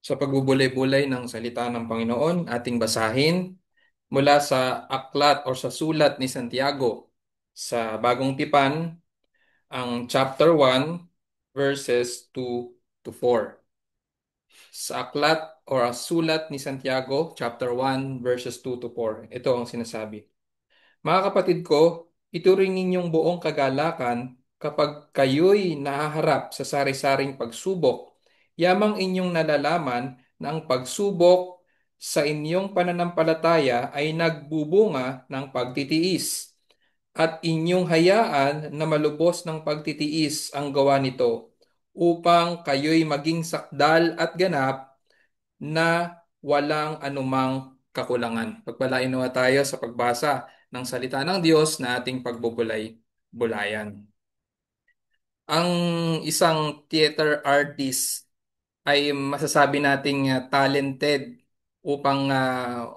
Sa pagbubulay-bulay ng salita ng Panginoon, ating basahin mula sa aklat o sa sulat ni Santiago sa Bagong Tipan, ang chapter 1, verses 2 to 4. Sa aklat o sulat ni Santiago, chapter 1, verses 2 to 4. Ito ang sinasabi. Mga kapatid ko, ituring ninyong buong kagalakan kapag kayo'y nahaharap sa sari-saring pagsubok. Yamang inyong nalalaman na ang pagsubok sa inyong pananampalataya ay nagbubunga ng pagtitiis. At inyong hayaan na malubos ng pagtitiis ang gawa nito upang kayo'y maging sakdal at ganap na walang anumang kakulangan. Pagpalain nawa tayo sa pagbasa ng salita ng Diyos na ating pagbubulay-bulayan. Ang isang theater artist ay masasabi nating talented upang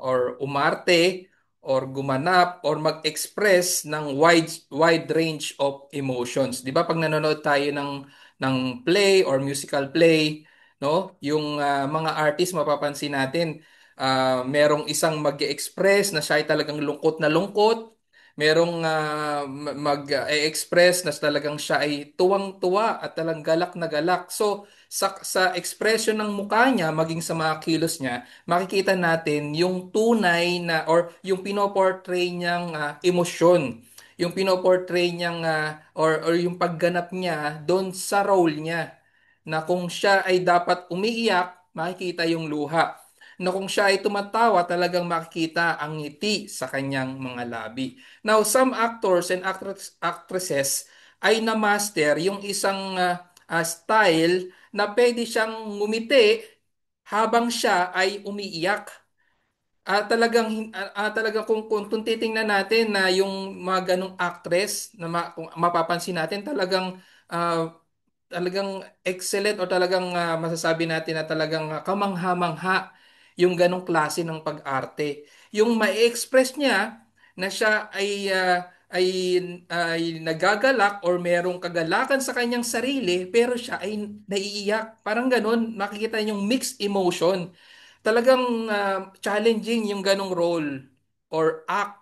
or umarte or gumanap or mag-express ng wide range of emotions. 'Di ba pag nanonood tayo ng play or musical play, no? Yung mga artist mapapansin natin, merong isang mag-express na siya ay talagang lungkot na lungkot. Merong mag-express na talagang siya ay tuwang-tuwa at talagang galak na galak. So, sa expression ng mukha niya, maging sa mga kilos niya, makikita natin yung tunay na or yung pinoportray niyang emosyon. Yung pinoportray niyang or yung pagganap niya doon sa role niya. Na kung siya ay dapat umiiyak, makikita yung luha. Na kung siya ay tumatawa, talagang makikita ang ngiti sa kanyang mga labi. Now, some actors and actresses ay na-master yung isang style na pwede siyang ngumiti habang siya ay umiiyak. Talagang kung titingnan natin na yung mga ganong actress na kung mapapansin natin ah, talagang excellent o talagang masasabi natin na talagang kamangha-mangha yung ganong klase ng pag-arte. Yung ma-express niya na siya ay nagagalak or merong kagalakan sa kanyang sarili pero siya ay naiiyak. Parang ganon, makikita yung mixed emotion. Talagang challenging yung ganong role or act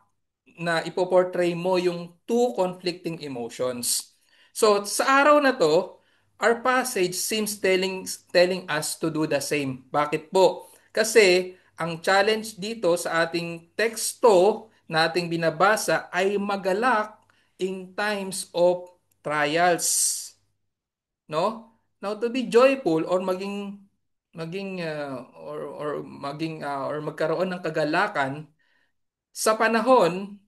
na ipoportray mo yung two conflicting emotions. So, sa araw na to, our passage seems telling us to do the same. Bakit po? Kasi ang challenge dito sa ating teksto na ating binabasa ay magalak in times of trials, no? Now to be joyful or maging magkaroon ng kagalakan sa panahon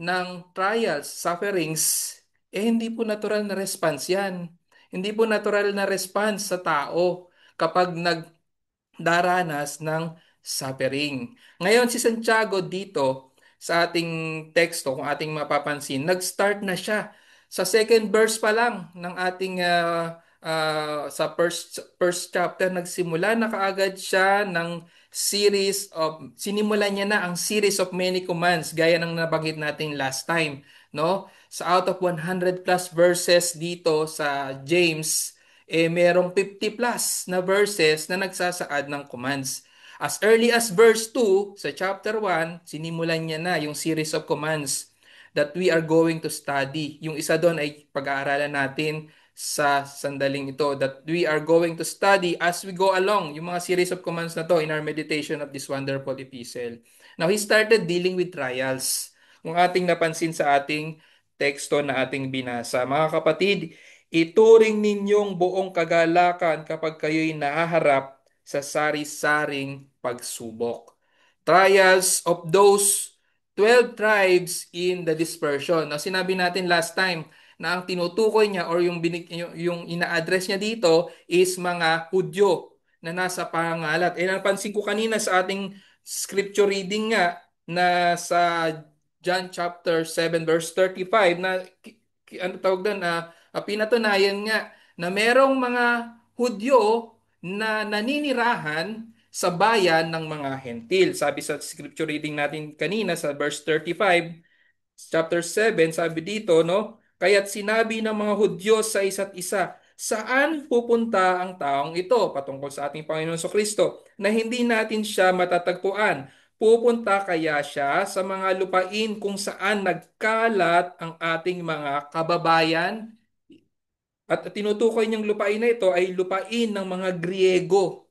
ng trials, sufferings, hindi po natural na response yan. Hindi po natural na response sa tao kapag daranas ng suffering. Ngayon si Santiago dito sa ating teksto, kung ating mapapansin, nag-start na siya sa second verse pa lang ng ating sa first chapter, nagsimula na kaagad siya ng sinimulan niya na ang series of many commands gaya ng nabanggit natin last time, no? Sa out of 100 plus verses dito sa James, merong 50 plus na verses na nagsasaad ng commands. As early as verse 2 sa chapter 1, sinimulan niya na yung series of commands that we are going to study. Yung isa doon ay pag-aaralan natin sa sandaling ito that we are going to study as we go along yung mga series of commands na to in our meditation of this wonderful epistle. Now, he started dealing with trials. Kung ating napansin sa ating teksto na ating binasa. Mga kapatid, ituring ninyong buong kagalakan kapag kayo'y nahaharap sa sari-saring pagsubok. Trials of those 12 tribes in the dispersion. Now, sinabi natin last time na ang tinutukoy niya or yung ina-address niya dito is mga Hudyo na nasa pangalat. Napansin ko kanina sa ating scripture reading nga na sa John chapter 7 verse 35 na ano tawag doon pinatunayan nga na merong mga Hudyo na naninirahan sa bayan ng mga Hentil. Sabi sa scripture reading natin kanina sa verse 35, chapter 7, sabi dito, no? Kaya't sinabi ng mga Hudyo sa isa't isa, Saan pupunta ang taong ito patungkol sa ating Panginoon Kristo na hindi natin siya matatagpuan? Pupunta kaya siya sa mga lupain kung saan nagkalat ang ating mga kababayan? At tinutukoy niyang lupain na ito ay lupain ng mga Griego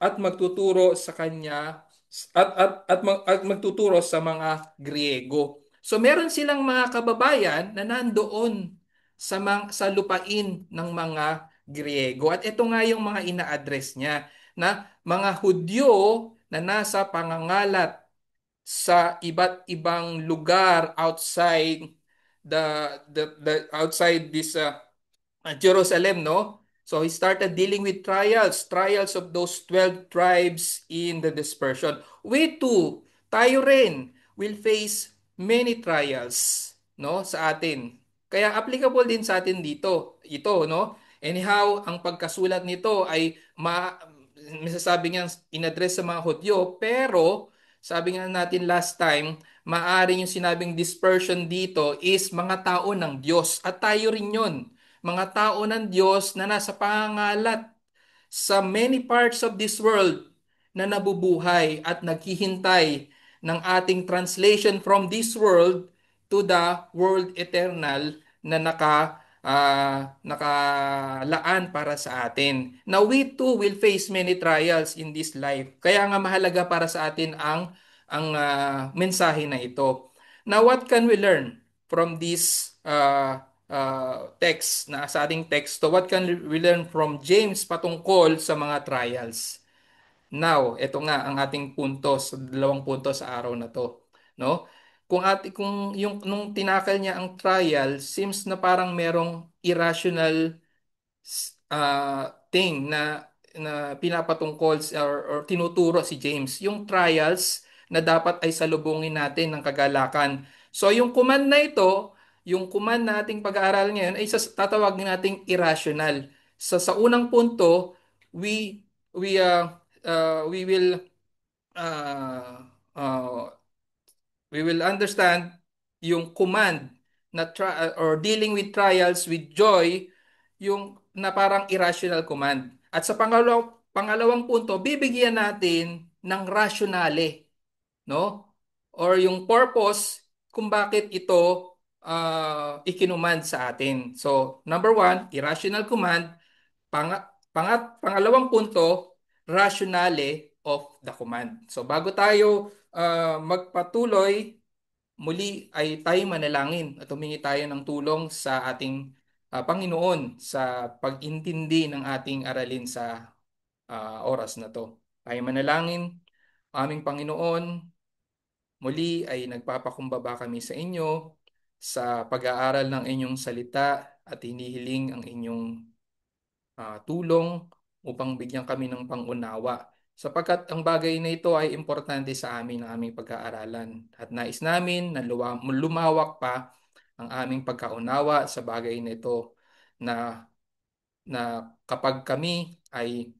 at magtuturo sa kanya at magtuturo sa mga Griego. So meron silang mga kababayan na nandoon sa lupain ng mga Griego. At ito nga yung mga ina-address niya na mga Hudyo na nasa pangangalat sa iba't ibang lugar outside the outside this Jerusalem, no? So he started dealing with trials of those 12 tribes in the dispersion. We too, tayo rin, will face many trials, no, sa atin. Kaya applicable din sa atin ito, no? Anyhow, ang pagkasulat nito ay masasabi niya in-address sa mga Hudyo, pero sabi nga natin last time, maaring yung sinabing dispersion dito is mga tao ng Diyos at tayo rin yun, mga tao ng Diyos na nasa pangangalat sa many parts of this world na nabubuhay at naghihintay ng ating translation from this world to the world eternal na nakalaan para sa atin. Now we too will face many trials in this life. Kaya nga mahalaga para sa atin ang mensahe na ito. Now what can we learn from this text na sa ating teksto? What can we learn from James patungkol sa mga trials? Now, ito nga ang ating punto sa dalawang punto sa araw na to, no? Kung yung nung tinakal niya ang trial, seems na parang merong irrational thing na pinapatungkol or tinuturo si James, yung trials na dapat ay salubungin natin ng kagalakan. So yung command na ito, yung command na ating pag-aaral ngayon ay tatawagin nating irrational. Sa unang punto, we we will uh, uh, we will understand yung command or dealing with trials with joy, yung na parang irrational command. At sa pangalawang punto, bibigyan natin ng rationale, no? Or yung purpose kung bakit ito ikinuman sa atin. So, number one, irrational command. Pangalawang punto, rationale of the command. So, bago tayo magpatuloy, muli ay tayo manalangin at humingi tayo ng tulong sa ating Panginoon sa pag-intindi ng ating aralin sa oras na to. Tayo manalangin, aming Panginoon, muli ay nagpapakumbaba kami sa inyo sa pag-aaral ng inyong salita at hinihiling ang inyong tulong upang bigyan kami ng pangunawa. Sapagkat ang bagay na ito ay importante sa amin, ang aming pag-aaralan. At nais namin na lumawak pa ang aming pagkaunawa sa bagay na ito na kapag kami ay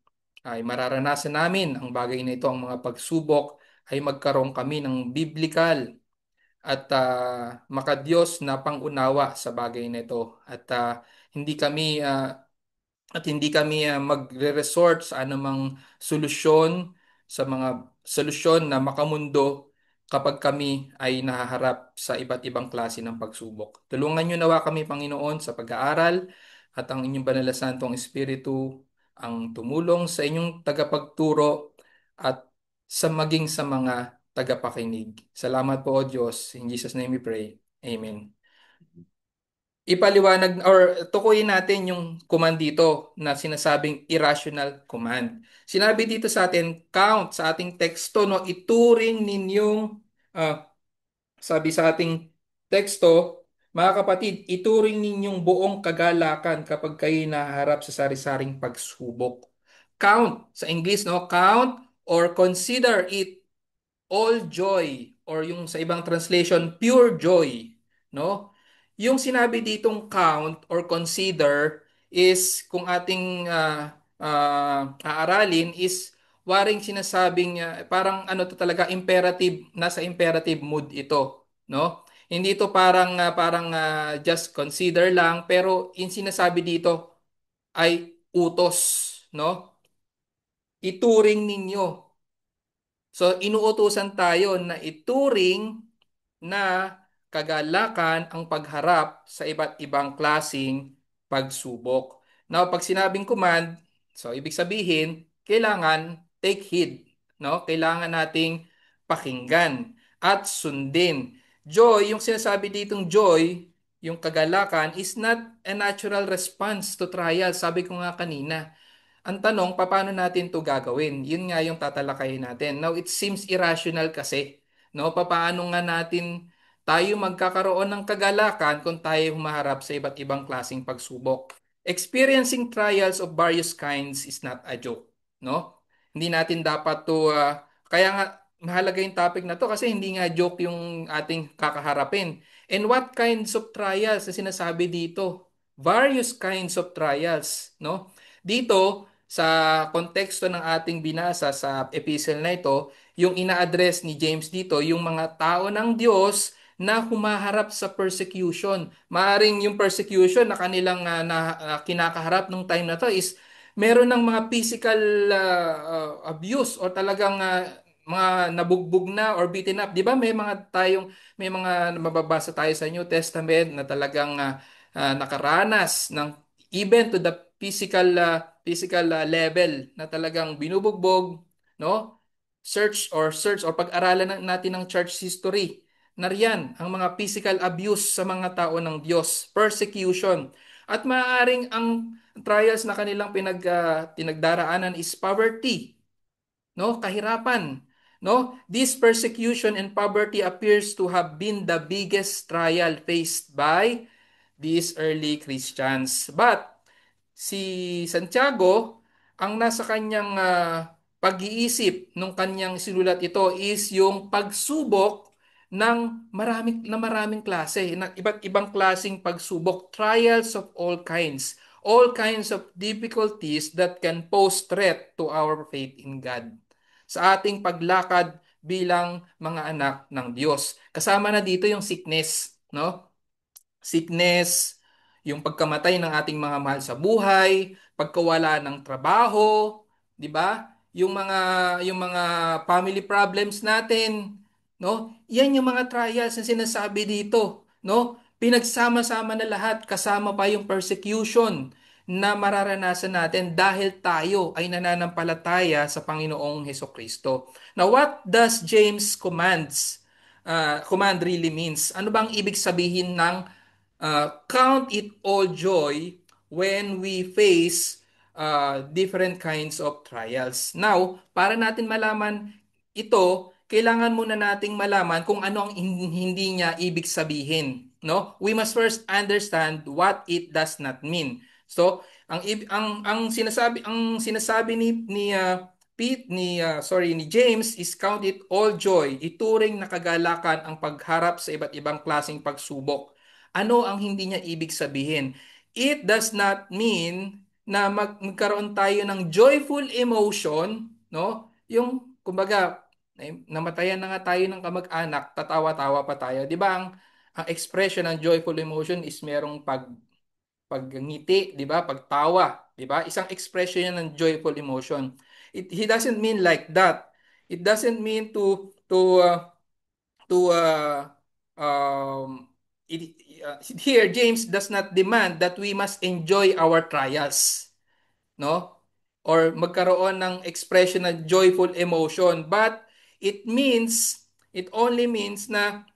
mararanasan namin ang bagay na ito, ang mga pagsubok, ay magkaroon kami ng biblikal at makadiyos na pangunawa sa bagay na ito. At hindi kami magre-resort sa anumang solusyon sa mga solusyon na makamundo kapag kami ay nahaharap sa iba't ibang klase ng pagsubok. Tulungan niyo nawa kami, Panginoon, sa pag-aaral at ang inyong banal na santong Espiritu ang tumulong sa inyong tagapagturo at sa mga tagapakinig. Salamat po, O Diyos. In Jesus' name we pray. Amen. Ipaliwanag or tukuyin natin yung command dito na sinasabing irrational command. Sinabi dito sa atin, count sa ating teksto, no, ituring ninyong, ah, sabi sa ating teksto, mga kapatid, ituring ninyong buong kagalakan kapag kayo naharap sa sari-saring pagsubok. Count, sa English, no, count or consider it all joy or yung sa ibang translation pure joy, no? Yung sinabi ditong count or consider is kung ating aaralin is waring sinasabing parang ano to talaga imperative, nasa imperative mood ito, no? Hindi ito parang just consider lang, pero yung sinasabi dito ay utos, no? Ituring ninyo. So, inuutusan tayo na ituring na kagalakan ang pagharap sa iba't ibang klasing pagsubok. Now, pag sinabing command, so ibig sabihin, kailangan take heed, no? Kailangan nating pakinggan at sundin. Joy, yung sinasabi ditong joy, yung kagalakan is not a natural response to trial. Sabi ko nga kanina, ang tanong, paano natin 'to gagawin? Yun nga yung tatalakayin natin. Now, it seems irrational kasi, no? Paano nga natin tayo magkakaroon ng kagalakan kung tayo humaharap sa iba't ibang klaseng pagsubok? Experiencing trials of various kinds is not a joke, no? Hindi natin dapat 'to kaya nga mahalaga yung topic na 'to kasi hindi nga joke yung ating kakaharapin. And what kinds of trials na sinasabi dito? Various kinds of trials, no? Dito, sa konteksto ng ating binasa sa epistle na ito, yung ina-address ni James dito, yung mga tao ng Diyos na humaharap sa persecution. Maaring yung persecution na kanilang kinakaharap nung time na to is meron ng mga physical abuse or talagang mga nabugbog na or beaten up. 'Di ba? May mga mababasa tayo sa New Testament na talagang nakaranas ng even to the physical level na talagang binubugbog, no? Search or pag-aralan natin ng church history. Nariyan ang mga physical abuse sa mga tao ng Diyos, persecution. At maaaring ang trials na kanilang pinagdaraanan is poverty, no? Kahirapan, no? This persecution and poverty appears to have been the biggest trial faced by these early Christians. But si Santiago, ang nasa kanyang pag-iisip nung kanyang sinulat ito is yung pagsubok ng maraming klase, ng iba't ibang klasing pagsubok, trials of all kinds of difficulties that can pose threat to our faith in God. Sa ating paglakad bilang mga anak ng Diyos. Kasama na dito yung sickness, no? Sickness, yung pagkamatay ng ating mga mahal sa buhay, pagkawala ng trabaho, 'di ba? Yung mga family problems natin, no? Yan yung mga trials na sinasabi dito, no? Pinagsama-sama na lahat, kasama pa yung persecution na mararanasan natin dahil tayo ay nananampalataya sa Panginoong Heso Kristo. Now, what does James command really means? Ano bang ibig sabihin ng count it all joy when we face different kinds of trials. Now, para natin malaman ito, kailangan muna nating malaman kung ano ang hindi niya ibig sabihin, no? We must first understand what it does not mean. So, ang sinasabi ni James is count it all joy, ituring na kagalakan ang pagharap sa iba't ibang klaseng pagsubok. Ano ang hindi niya ibig sabihin? It does not mean na magkaroon tayo ng joyful emotion, no? Yung kumbaga namatayan na nga tayo ng kamag-anak, tatawa-tawa pa tayo. 'Di ba ang expression ng joyful emotion is merong pagngiti, 'di ba? Pagtawa, 'di ba? Isang expression yan ng joyful emotion. He doesn't mean like that. It doesn't mean to it, here James does not demand that we must enjoy our trials, no? Or magkaroon ng expression ng joyful emotion, but it only means na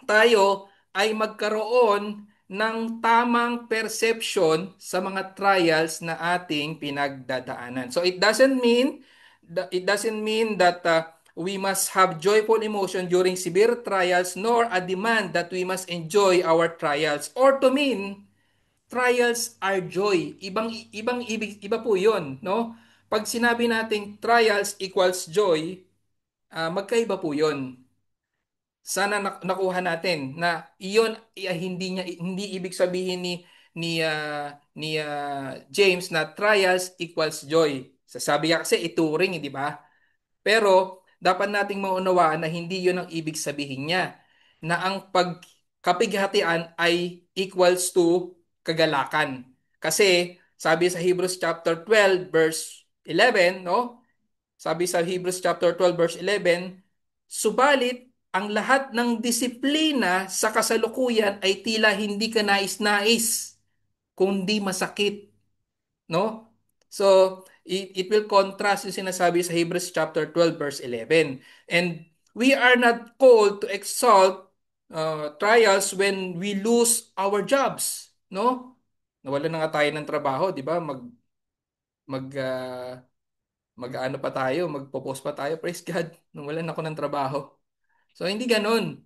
tayo ay magkaroon ng tamang perception sa mga trials na ating pinagdadaanan. So it doesn't mean that we must have joyful emotion during severe trials, nor a demand that we must enjoy our trials, or to mean trials are joy. Iba po 'yon, no? Pag sinabi nating trials equals joy, magkaiba po 'yon. Sana nakuha natin na iyon hindi ibig sabihin ni James na trials equals joy. Sasabi niya kasi ituring, di ba? Pero dapat nating maunawaan na hindi 'yon ang ibig sabihin niya. Na ang pagkapighatian ay equals to kagalakan. Kasi Sabi sa Hebrews chapter 12 verse 11, no? Sabi sa Hebrews chapter 12 verse 11, subalit ang lahat ng disiplina sa kasalukuyan ay tila hindi ka nais-nais, kundi masakit, no? So, it will contrast yung sinasabi sa Hebrews chapter 12 verse 11. And we are not called to exalt trials when we lose our jobs, no? Nawalan na nga tayo ng trabaho, di ba? Mag mag-ano pa tayo, magpo-post pa tayo, praise God, nung wala ako ng trabaho. So hindi ganun.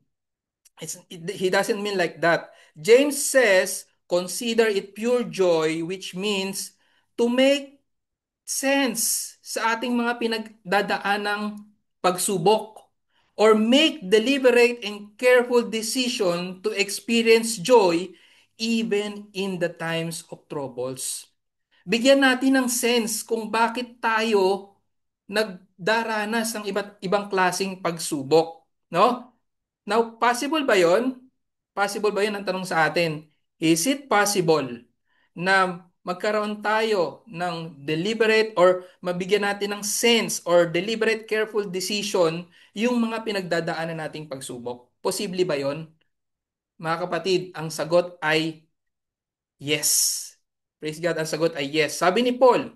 He doesn't mean like that. James says, consider it pure joy, which means to make sense sa ating mga pinagdadaanang pagsubok or make deliberate and careful decision to experience joy even in the times of troubles. Bigyan natin ng sense kung bakit tayo nagdaranas ng iba't ibang klasing pagsubok, no? Now, possible ba 'yon? Possible ba 'yon ang tanong sa atin? Is it possible na magkaroon tayo ng deliberate or mabigyan natin ng sense or deliberate careful decision yung mga pinagdadaanan nating pagsubok? Posible ba 'yon? Mga kapatid, ang sagot ay yes. Praise God, ang sagot ay yes. Sabi ni Paul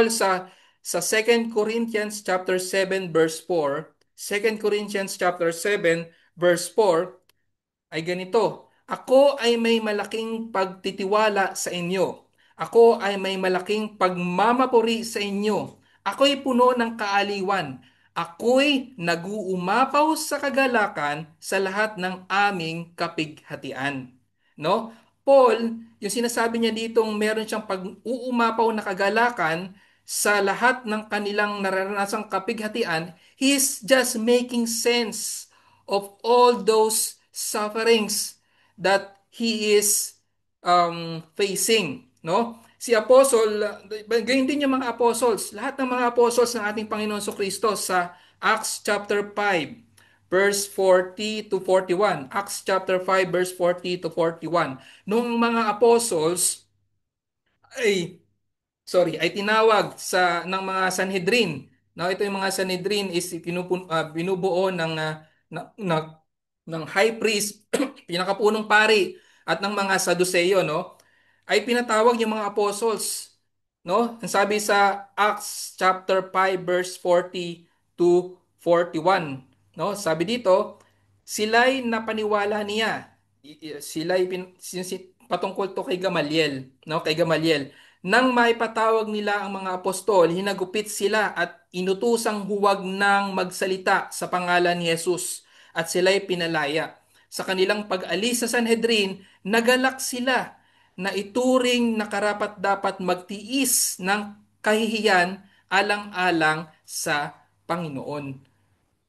sa Second Corinthians chapter 7 verse 4, Second Corinthians chapter 7 verse 4 ay ganito, ako ay may malaking pagtitiwala sa inyo. Ako ay may malaking pagmamapuri sa inyo. Ako'y puno ng kaaliwan. Ako'y naguumapaw sa kagalakan sa lahat ng aming kapighatian. No? Paul, yung sinasabi niya ditong meron siyang pag-uumapaw na kagalakan sa lahat ng kanilang naranasang kapighatian, he is just making sense of all those sufferings that he is facing, no? Si Apostle, ganyan din yung mga apostles, lahat ng mga apostles ng ating Panginoon Kristo sa Acts chapter 5 verse 40 to 41. Acts chapter 5 verse 40 to 41. Nung mga apostles ay ay tinawag ng mga Sanhedrin. No, ito yung mga Sanhedrin is binubuo ng high priest, pinakapunong pari at ng mga Saduceo, no? Ay pinatawag yung mga apostles, no? Ang sabi sa Acts chapter 5 verse 40 to 41, no? Sabi dito, sila'y napaniwala niya. Sila'y patungkol to kay Gamaliel, no? Kay Gamaliel. Nang maipatawag nila ang mga apostol, hinagupit sila at inutusang huwag nang magsalita sa pangalan ni Jesus at sila'y pinalaya. Sa kanilang pag-alis sa Sanhedrin, nagalak sila na ituring na karapat-dapat magtiis ng kahihiyan alang-alang sa Panginoon.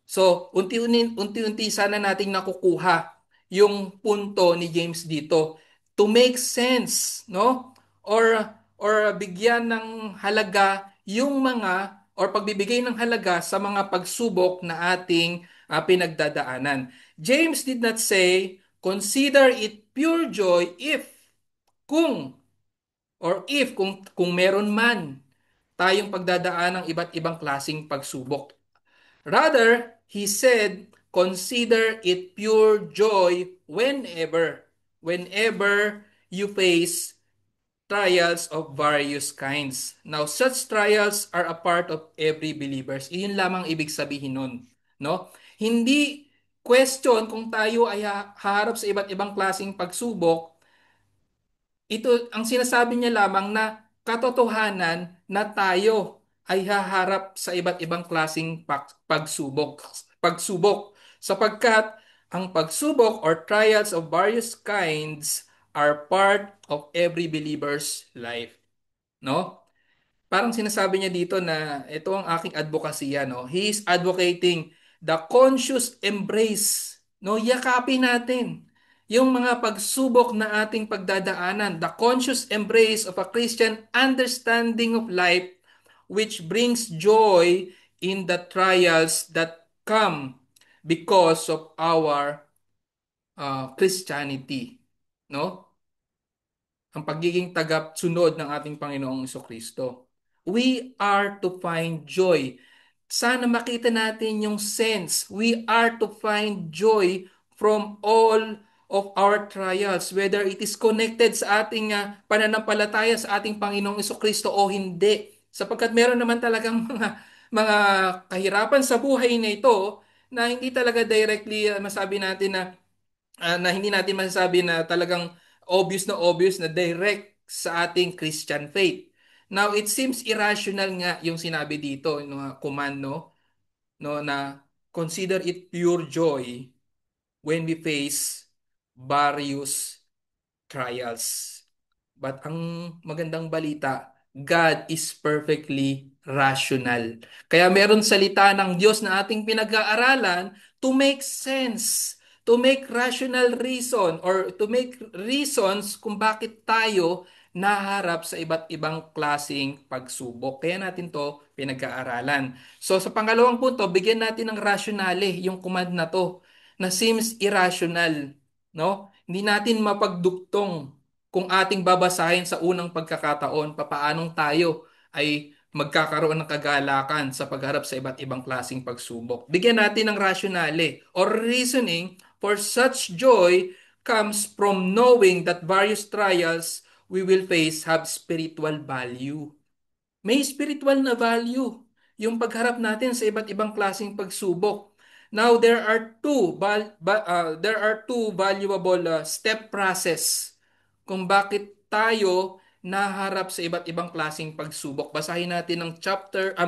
So, unti-unti sana nating nakukuha yung punto ni James dito to make sense, no? Or bigyan ng halaga yung mga or pagbibigay ng halaga sa mga pagsubok na ating pinagdadaanan. James did not say, consider it pure joy kung kung meron man tayong pagdadaan ng iba't ibang klasing pagsubok. Rather, he said, consider it pure joy whenever you face trials of various kinds. Now, such trials are a part of every believers. Iyon lamang ibig sabihin nun, no? Hindi question kung tayo ay haharap sa iba't ibang klasing pagsubok. Ito ang sinasabi niya lamang na katotohanan na tayo ay haharap sa iba't ibang klasing pagsubok sapagkat ang pagsubok or trials of various kinds are part of every believer's life, no? Parang sinasabi niya dito na ito ang aking advokasya, no? He is advocating the conscious embrace, no? Yakapin natin yung mga pagsubok na ating pagdadaanan, the conscious embrace of a Christian understanding of life which brings joy in the trials that come because of our Christianity, no? ang pagiging tagasunod ng ating Panginoong Kristo. We are to find joy. Sana makita natin yung sense. We are to find joy from all of our trials, whether it is connected sa ating pananampalataya sa ating Panginoong Kristo o hindi. Sapagkat meron naman talagang mga kahirapan sa buhay na ito na hindi talaga directly masabi natin na hindi natin masasabi na talagang obvious na direct sa ating Christian faith. Now, it seems irrational nga yung sinabi dito, no, command, no, na consider it pure joy when we face various trials. But ang magandang balita, God is perfectly rational. Kaya meron salita ng Diyos na ating pinag-aaralan to make sense, to make rational reason or to make reasons kung bakit tayo naharap sa iba't ibang klasing pagsubok. Kaya natin to pinag-aaralan. So sa pangalawang punto, bigyan natin ng rationale yung command na to na seems irrational, no? Hindi natin mapagduktong kung ating babasahin sa unang pagkakataon, papaanong tayo ay magkakaroon ng kagalakan sa pagharap sa iba't ibang klaseng pagsubok. Bigyan natin ng rationale or reasoning for such joy comes from knowing that various trials we will face have spiritual value. May spiritual na value yung pagharap natin sa iba't ibang klaseng pagsubok. Now there are two valuable step process kung bakit tayo naharap sa iba't ibang klaseng pagsubok. Basahin natin ang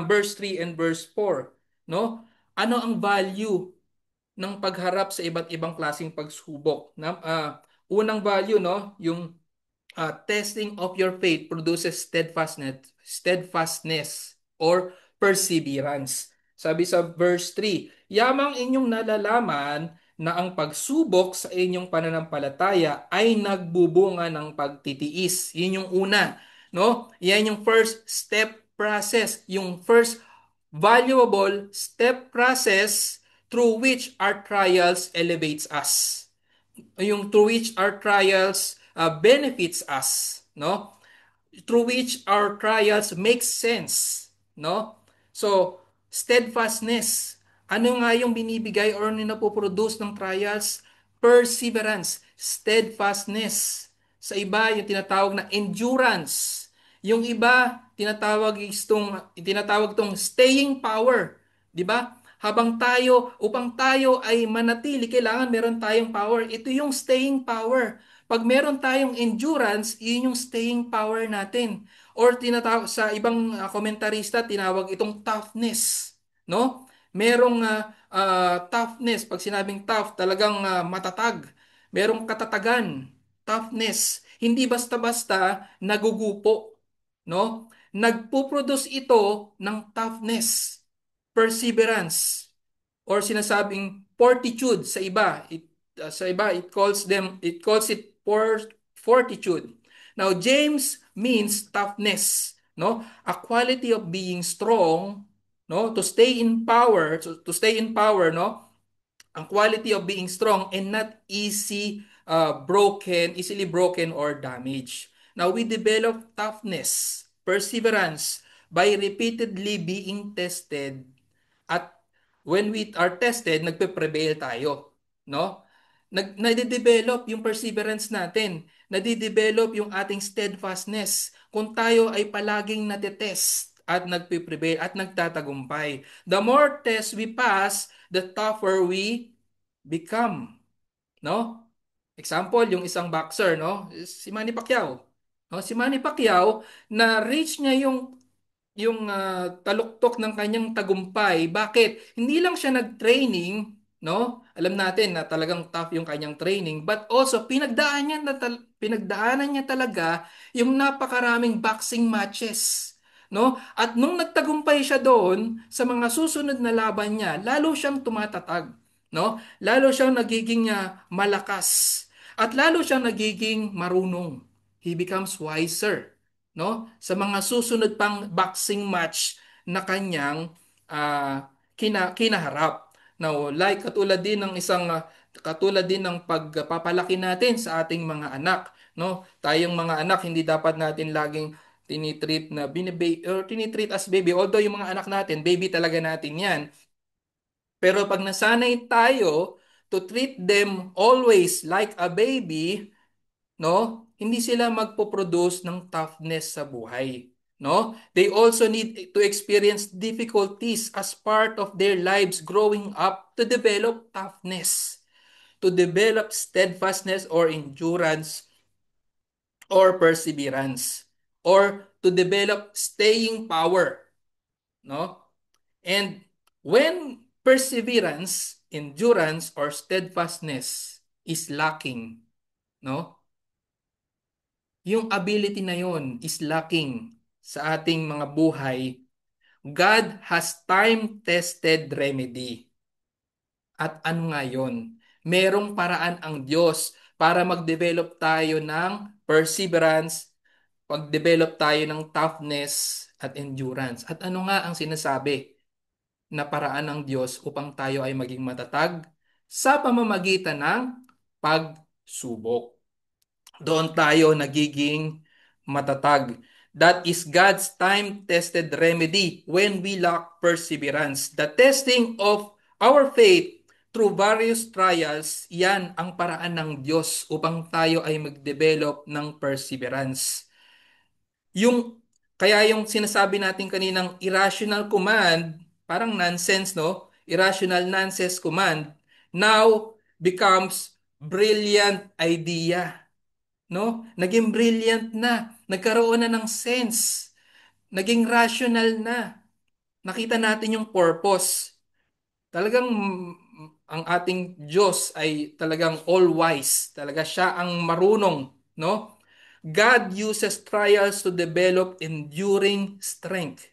verse 3 and verse 4, no? Ano ang value ng pagharap sa iba't ibang klaseng pagsubok? Unang value, no, yung testing of your faith produces steadfastness or perseverance. Sabi sa verse 3, yamang inyong nalalaman na ang pagsubok sa inyong pananampalataya ay nagbubunga ng pagtitiis. Yun yung una, no? Yan yung first step process, yung first valuable step process through which our trials elevates us, yung through which our trials benefits us, no? Through which our trials make sense, no? So, steadfastness. Ano nga yung binibigay or ano yung napoproduce ng trials? Perseverance, steadfastness. Sa iba, yung tinatawag na endurance. Yung iba, tinatawag itong staying power. Di ba? Upang tayo ay manatili, kailangan meron tayong power. Ito yung staying power. Pag meron tayong endurance, yun yung staying power natin. Or tinatawag sa ibang komentarista, tinawag itong toughness, no? Merong toughness, pag sinabing tough, talagang matatag. Merong katatagan, toughness. Hindi basta-basta nagugupo, no? Nagpo-produce ito ng toughness, perseverance, or sinasabing fortitude sa iba. Sa iba it calls it fortitude. Now James means toughness, no? A quality of being strong, no? To stay in power, no? Ang quality of being strong and not easily broken or damaged. Now we develop toughness, perseverance by repeatedly being tested, at when we are tested, nagpe-prevail tayo, no? Nade-develop yung perseverance natin, nade-develop yung ating steadfastness kung tayo ay palaging natetest at nagpe-prevail at nagtatagumpay. The more tests we pass, the tougher we become, no? Example, yung isang boxer, no? Si Manny Pacquiao. No, si Manny Pacquiao na reach niya yung taluktok ng kanyang tagumpay. Bakit? Hindi lang siya nag-training, no? Alam natin na talagang tough yung kanyang training, but also pinagdaanan niya talaga yung napakaraming boxing matches, no? At nung nagtagumpay siya doon sa mga susunod na laban niya, lalo siyang tumatatag, no? Lalo siyang nagiging malakas at lalo siyang nagiging marunong. He becomes wiser, no? Sa mga susunod pang boxing match na kanyang kinaharap. Now, like katulad din ng isang Katulad din ng pagpapalaki natin sa ating mga anak, no? Tayong mga anak, hindi dapat natin laging tinitreat na or tinitreat as baby. Although yung mga anak natin, baby talaga natin yan. Pero pag nasanay tayo to treat them always like a baby, no? Hindi sila magpo-produce ng toughness sa buhay, no? They also need to experience difficulties as part of their lives growing up to develop toughness, to develop steadfastness or endurance or perseverance, or to develop staying power, no? And when perseverance, endurance, or steadfastness is lacking, no? Yung ability na yon is lacking sa ating mga buhay, God has time-tested remedy. At ano nga yun? Merong paraan ang Diyos para mag-develop tayo ng perseverance, pag-develop tayo ng toughness at endurance. At ano nga ang sinasabi na paraan ng Diyos upang tayo ay maging matatag sa pamamagitan ng pagsubok? Doon tayo nagiging matatag. That is God's time-tested remedy when we lack perseverance. The testing of our faith through various trials, yan ang paraan ng Diyos upang tayo ay mag-develop ng perseverance. Yung, kaya yung sinasabi natin kaninang irrational command, parang nonsense, no? Irrational nonsense command, now becomes brilliant idea, no? Naging brilliant na, nagkaroon na ng sense, naging rational na. Nakita natin yung purpose. Talagang ang ating Diyos ay talagang all-wise. Talaga siya ang marunong, no? God uses trials to develop enduring strength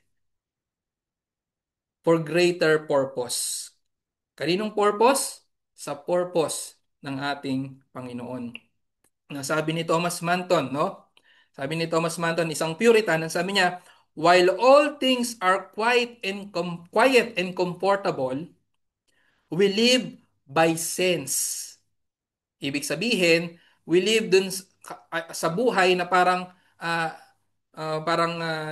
for greater purpose. Kaninong purpose? Sa purpose ng ating Panginoon. Sabi ni Thomas Manton, no? Sabi ni Thomas Manton, isang Puritan, ang sabi niya, while all things are quiet and comfortable, we live by sense. Ibig sabihin, we live dun sa buhay na ah,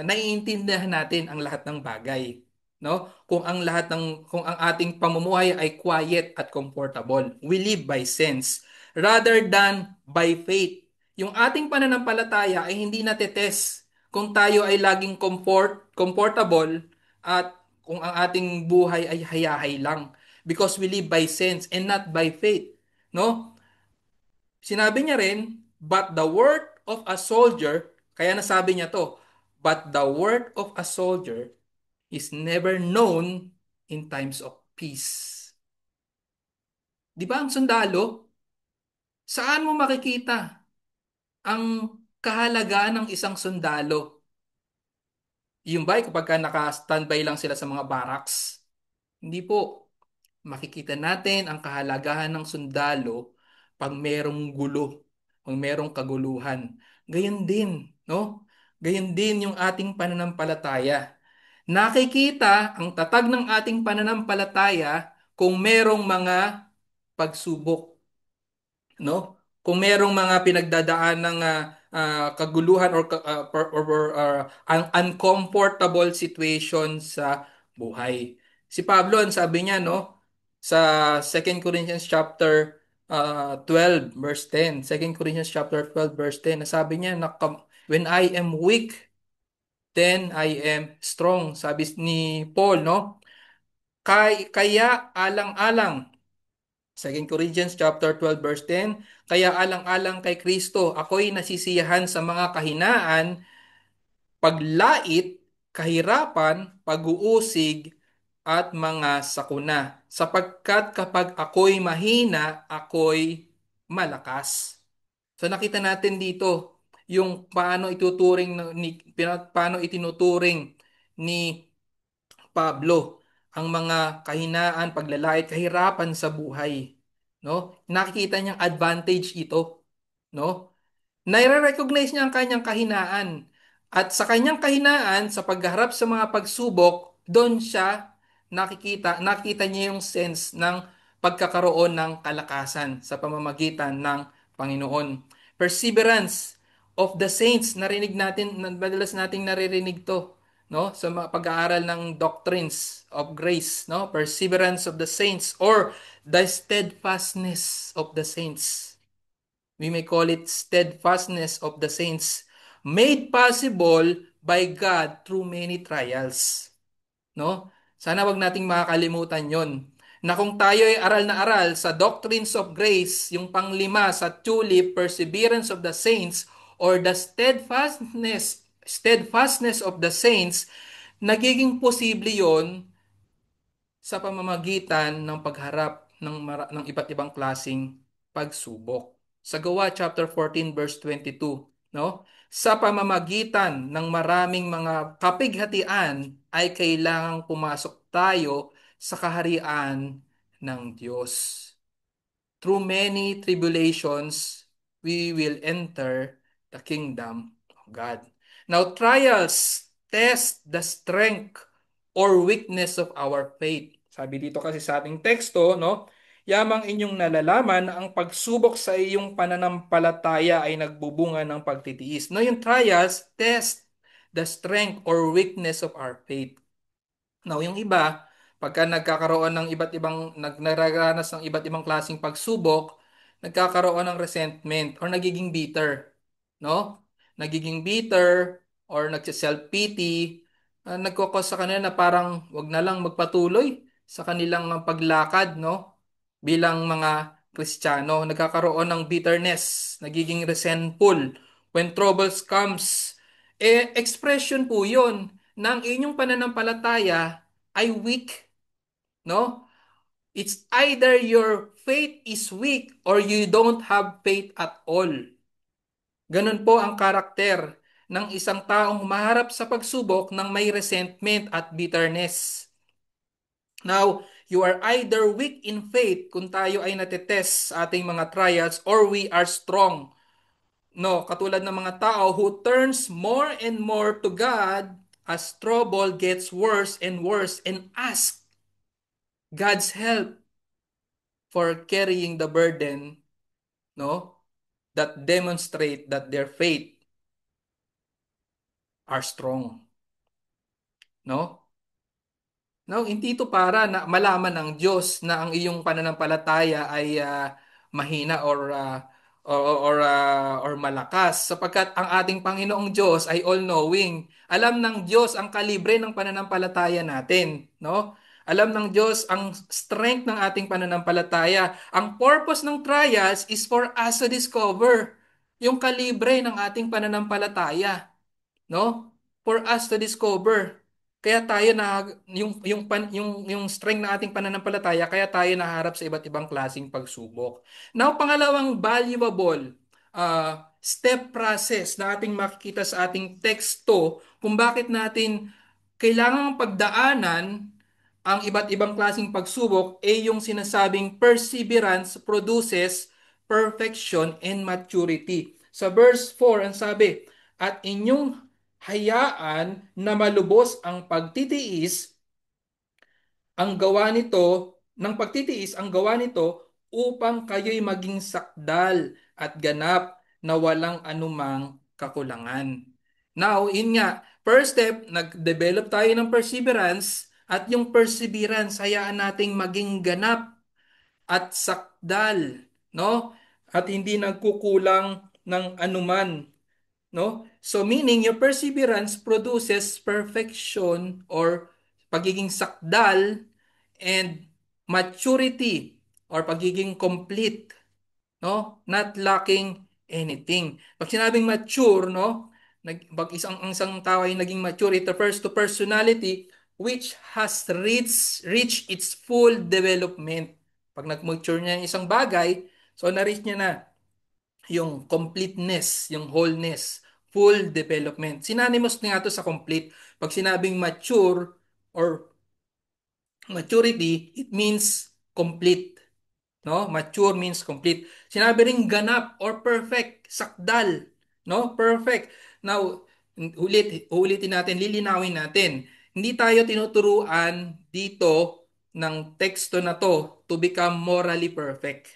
naiintindihan natin ang lahat ng bagay, no? Kung ang ating pamumuhay ay quiet at comfortable, we live by sense rather than by faith. Yung ating pananampalataya ay hindi natetest kung tayo ay laging comfortable at kung ang ating buhay ay hayahay lang, because we live by sense and not by faith, no? Sinabi niya rin, but the work of a soldier, kaya nasabi niya to, but the work of a soldier is never known in times of peace. Di ba ang sundalo? Saan mo makikita ang kahalagaan ng isang sundalo? Yung ba kapag naka-standby lang sila sa mga barracks? Hindi po. Makikita natin ang kahalagahan ng sundalo pag merong gulo, pag merong kaguluhan. Gayon din, no? Gayon din yung ating pananampalataya. Nakikita ang tatag ng ating pananampalataya kung merong mga pagsubok, no? Kung merong mga pinagdadaan ng kaguluhan ang uncomfortable situation sa buhay. Si Pablo, ang sabi niya, no, sa Second Corinthians chapter 12 verse 10. Second Corinthians chapter 12 verse 10, nasabi niya na when I am weak, then I am strong. Sabi ni Paul, no? Kaya alang-alang, Second Corinthians chapter 12 verse 10, kaya alang-alang kay Kristo, ako'y nasisiyahan sa mga kahinaan, paglait, kahirapan, pag-uusig, at mga sakuna. Sapagkat kapag ako'y mahina, ako'y malakas. So nakita natin dito yung paano itinuturing ni Pablo ang mga kahinaan, paglalait, kahirapan sa buhay, no? Nakikita niyang advantage ito, no? Nire-recognize niya ang kanyang kahinaan. At sa kanyang kahinaan, sa pagharap sa mga pagsubok, doon siya nakikita niya yung sense ng pagkakaroon ng kalakasan sa pamamagitan ng Panginoon. Perseverance of the saints, narinig natin, madalas nating naririnig to, no? Sa pag-aaral ng doctrines of grace, no? Perseverance of the saints or the steadfastness of the saints. We may call it steadfastness of the saints made possible by God through many trials. No? Sana wag nating makakalimutan yon na kung tayo ay aral na aral sa doctrines of grace, yung panglima sa tulip, perseverance of the saints, or the steadfastness of the saints, nagiging posible yon sa pamamagitan ng pagharap ng iba't ibang klasing pagsubok. Sa Gawa chapter 14 verse 22, no? Sa pamamagitan ng maraming mga kapighatian ay kailangang pumasok tayo sa kaharian ng Diyos. Through many tribulations, we will enter the kingdom of God. Now, trials test the strength or weakness of our faith. Sabi dito kasi sa ating teksto, no? Yamang inyong nalalaman na ang pagsubok sa iyong pananampalataya ay nagbubunga ng pagtitiis. No, yung trials test the strength or weakness of our faith. Now, yung iba, pagka nagkakaroon ng iba't ibang, nararanas ng iba't ibang klaseng pagsubok, nagkakaroon ng resentment or nagiging bitter. No? Nagiging bitter or nagsi-self-pity, nagkokos sa kanila na parang wag na lang magpatuloy sa kanilang paglakad, no? Bilang mga Kristiyano, nagkakaroon ng bitterness, nagiging resentful when troubles comes. Expression po 'yon ng inyong pananampalataya ay weak, no? It's either your faith is weak or you don't have faith at all. Ganun po ang karakter ng isang taong humaharap sa pagsubok ng may resentment at bitterness. Now, you are either weak in faith kung tayo ay natetest sa ating mga trials or we are strong. No, katulad ng mga tao who turns more and more to God as trouble gets worse and worse and ask God's help for carrying the burden, no, that demonstrate that their faith are strong, no? No, hindi ito para na malaman ng Diyos na ang iyong pananampalataya ay mahina or malakas sapagkat ang ating Panginoong Diyos ay all-knowing. Alam ng Diyos ang kalibre ng pananampalataya natin, no? Alam ng Diyos ang strength ng ating pananampalataya. Ang purpose ng trials is for us to discover yung kalibre ng ating pananampalataya, no? For us to discover. Kaya tayo na yung strength ng ating pananampalataya, kaya tayo naharap sa iba't ibang klaseng pagsubok. Now, pangalawang valuable step process na ating makikita sa ating teksto kung bakit natin kailangang pagdaanan ang iba't ibang klaseng pagsubok ay yung sinasabing perseverance produces perfection and maturity. Sa verse 4, ang sabi, at inyong hayaan na malubos ang pagtitiis, ang gawa nito, ng pagtitiis, ang gawa nito upang kayo'y maging sakdal at ganap na walang anumang kakulangan. Now, in nga, first step, nag-develop tayo ng perseverance at yung perseverance, hayaan nating maging ganap at sakdal, no? At hindi nagkukulang ng anuman, no? So meaning your perseverance produces perfection or pagiging sakdal and maturity or pagiging complete, no? Not lacking anything. Pag sinabing mature, no? Pag isang tao ay naging mature, it refers to personality which has reached its full development. Pag nag-mature niya yung isang bagay, so na-reach niya na yung completeness, yung wholeness, full development. Synonymous nga to sa complete. Pag sinabing mature or maturity, it means complete. No? Mature means complete. Sinabi ring ganap or perfect, sakdal, no? Perfect. Now, ulitin natin, lilinawin natin. Hindi tayo tinuturuan dito ng teksto na to become morally perfect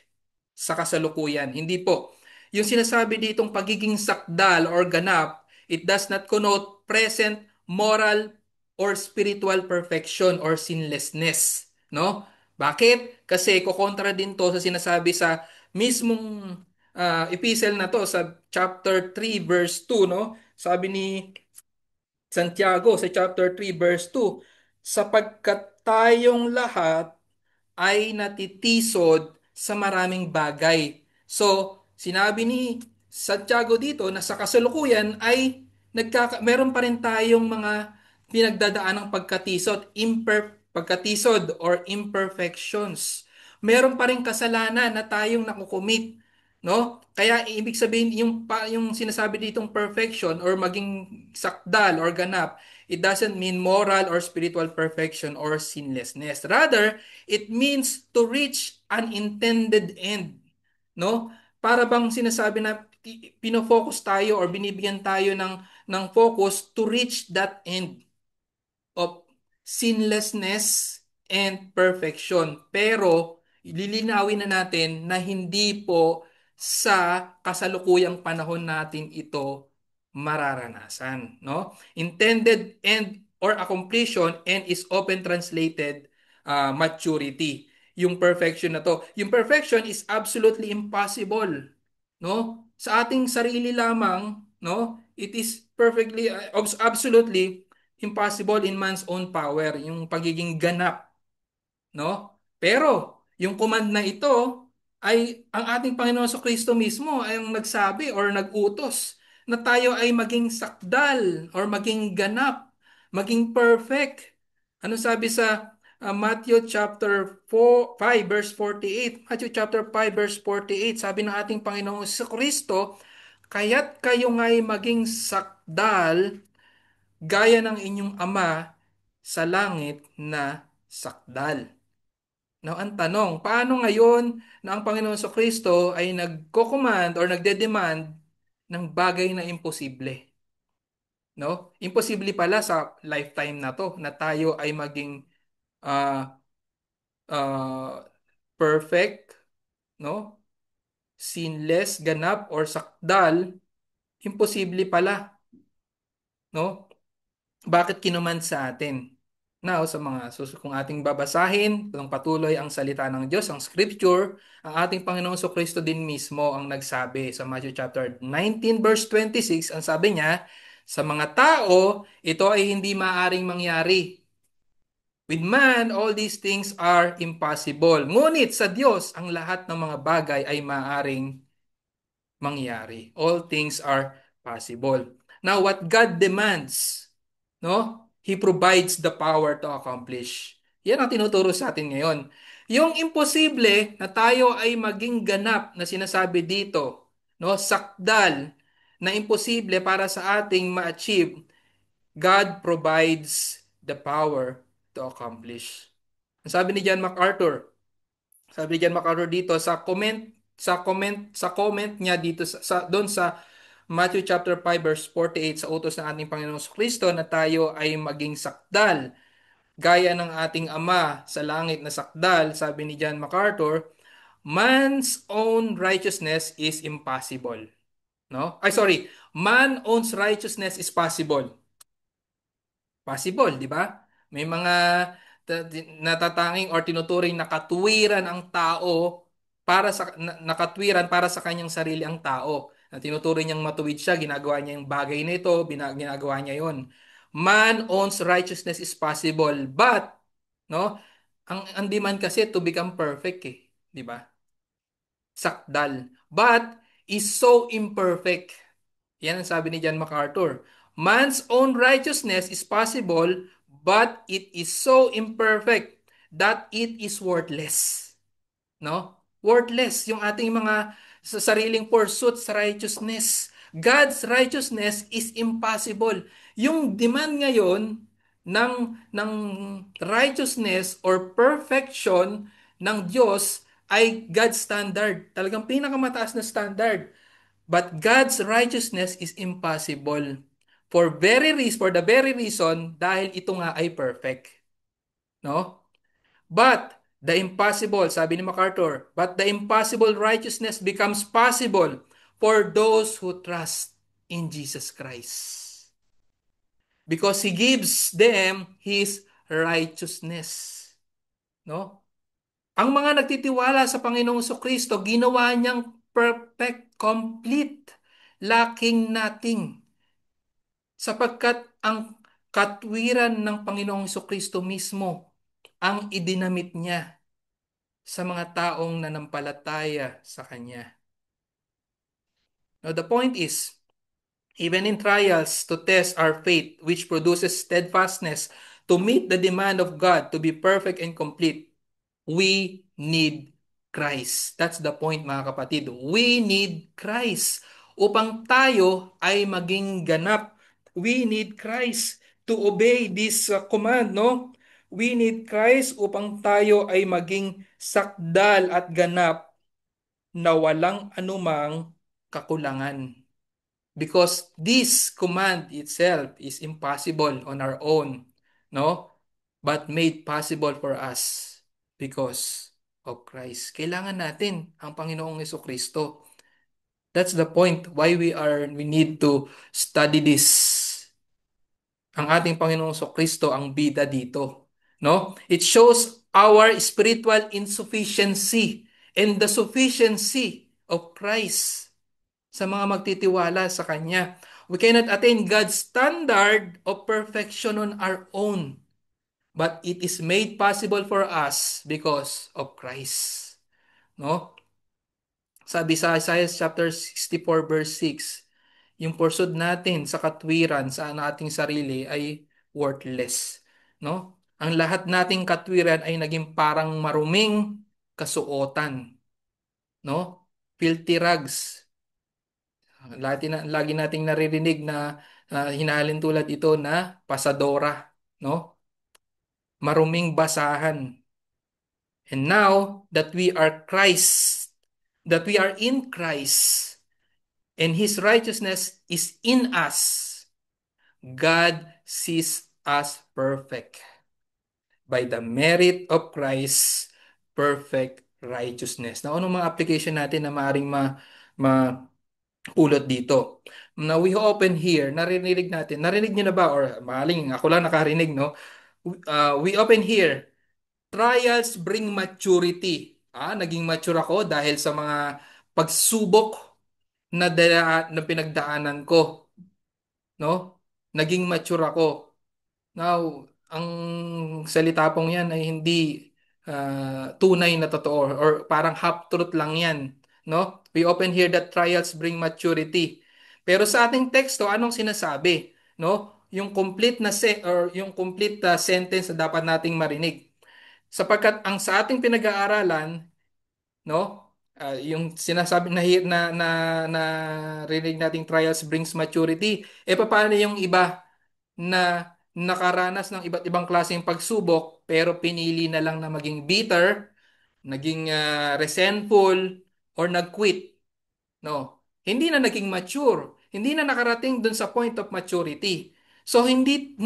sa kasalukuyan. Hindi po. Yung sinasabi ditong pagiging sakdal or ganap, it does not connote present moral or spiritual perfection or sinlessness. No? Bakit? Kasi kukontra din to sa sinasabi sa mismong epistle na to sa chapter 3 verse 2, no? Sabi ni Santiago sa chapter 3 verse 2, sapagkat tayong lahat ay natitisod sa maraming bagay. So, sinabi ni Santiago dito na sa kasalukuyan ay meron pa rin tayong mga pinagdadaan ng pagkatisod or imperfections. Meron pa rin kasalanan na tayong nakukumit, no? Kaya ibig sabihin yung sinasabi ditong perfection or maging sakdal or ganap, it doesn't mean moral or spiritual perfection or sinlessness. Rather, it means to reach an intended end, no? Para bang sinasabi na pinofocus tayo or binibigyan tayo ng focus to reach that end of sinlessness and perfection. Pero lilinawin na natin na hindi po sa kasalukuyang panahon natin ito mararanasan, no? Intended end or accomplishment and is often translated maturity. Yung perfection na to. Yung perfection is absolutely impossible, no? Sa ating sarili lamang, no? It is perfectly absolutely impossible in man's own power, yung pagiging ganap, no? Pero yung command na ito ay ang ating Panginoon sa Kristo mismo ay ang nagsabi or nag-utos na tayo ay maging sakdal or maging ganap, maging perfect. Ano sabi sa Matthew chapter 5 verse 48? Matthew chapter 5 verse 48, sabi ng ating Panginoon sa Kristo, kaya't kayo nga'y maging sakdal gaya ng inyong ama sa langit na sakdal. Now, ang tanong, paano ngayon na ang Panginoon sa Kristo ay nagko-command or nagde-demand ng bagay na imposible? No? Imposible pala sa lifetime na to na tayo ay maging ah, ah, perfect, no? Sinless, ganap, or sakdal. Imposible pala, no? Bakit kinuman sa atin? Now, sa mga kung ating babasahin, kung patuloy ang salita ng Diyos, ang scripture, ang ating Panginoong Kristo din mismo ang nagsabi sa Matthew chapter 19 verse 26, ang sabi niya, sa mga tao, ito ay hindi maaring mangyari. With man, all these things are impossible. Ngunit sa Diyos, ang lahat ng mga bagay ay maaring mangyari. All things are possible. Now, what God demands, no? He provides the power to accomplish. Yan ang tinuturo sa atin ngayon. Yung imposible na tayo ay maging ganap na sinasabi dito, no? Sakdal na imposible para sa ating ma-achieve, God provides the power to accomplish. Ang sabi ni John MacArthur, sabi ni John MacArthur dito sa comment niya dito doon sa Matthew chapter 5 verse 48 sa utos ng ating Panginoong Kristo na tayo ay maging sakdal gaya ng ating Ama sa langit na sakdal, sabi ni John MacArthur, man's own righteousness is impossible. No? Ay sorry, man owns righteousness is possible. Possible, di ba? May mga natatanging or tinuturing na katwiran ang tao nakatwiran para sa kanyang sarili ang tao. Na tinuturing niyang matuwid siya, ginagawa niya yung bagay na ito, ginagawa niya yon. Man owns righteousness is possible, but no, ang demand kasi to become perfect eh, di ba? Sakdal. But is so imperfect. Yan ang sabi ni John MacArthur. Man's own righteousness is possible, but it is so imperfect that it is worthless. No? Worthless yung ating mga sa sariling pursuit sa righteousness. God's righteousness is impossible. Yung demand ngayon ng righteousness or perfection ng Diyos ay God's standard. Talagang pinakamataas na standard. But God's righteousness is impossible. For the very reason dahil ito nga ay perfect. No? But the impossible, sabi ni MacArthur, but the impossible righteousness becomes possible for those who trust in Jesus Christ. Because He gives them His righteousness. No? Ang mga nagtitiwala sa Panginoong Kristo, ginawa niyang perfect, complete, lacking nothing. Sapagkat ang katwiran ng Panginoong Kristo mismo ang idinamit niya sa mga taong nanampalataya sa Kanya. Now the point is, even in trials to test our faith, which produces steadfastness to meet the demand of God to be perfect and complete, we need Christ. That's the point, mga kapatid. We need Christ. Upang tayo ay maging ganap, we need Christ to obey this command, no? We need Christ upang tayo ay maging sakdal at ganap na walang anumang kakulangan. Because this command itself is impossible on our own, no? But made possible for us because of Christ. Kailangan natin ang Panginoong Kristo. That's the point why we need to study this. Ang ating Panginoong Kristo ang bida dito, no? It shows our spiritual insufficiency and the sufficiency of Christ sa mga magtitiwala sa Kanya. We cannot attain God's standard of perfection on our own, but it is made possible for us because of Christ. No? Sabi sa Isaiah chapter 64 verse 6, yung pursuit natin sa katwiran sa ating sarili ay worthless. No? Ang lahat nating katwiran ay naging parang maruming kasuotan. No? Filthy rags. Lagi nating naririnig na hinahalin tulad ito na pasadora, no? Maruming basahan. And now that we are Christ, that we are in Christ, and His righteousness is in us, God sees us perfect by the merit of Christ's perfect righteousness. Now, anong mga application natin na maaaring pulot dito? Now, we open here, narinig niyo na ba? Or maling, ako lang nakarinig, no? We open here, trials bring maturity. Naging mature ako dahil sa mga pagsubok na pinagdaanan ko, no? Naging mature ako. Now, ang salita pong yan ay hindi tunay na totoo or parang half truth lang yan, no? We often hear that trials bring maturity. Pero sa ating teksto, anong sinasabi, no? Yung complete na or yung complete sentence na dapat nating marinig. Sapagkat ang sa ating pinag-aaralan, no? Yung sinasabi na rinig nating trials brings maturity. Paano yung iba na nakaranas ng iba't ibang klaseng pagsubok pero pinili na lang na maging bitter, naging resentful, or nag-quit? No. Hindi na naging mature. Hindi na nakarating dun sa point of maturity. So hindi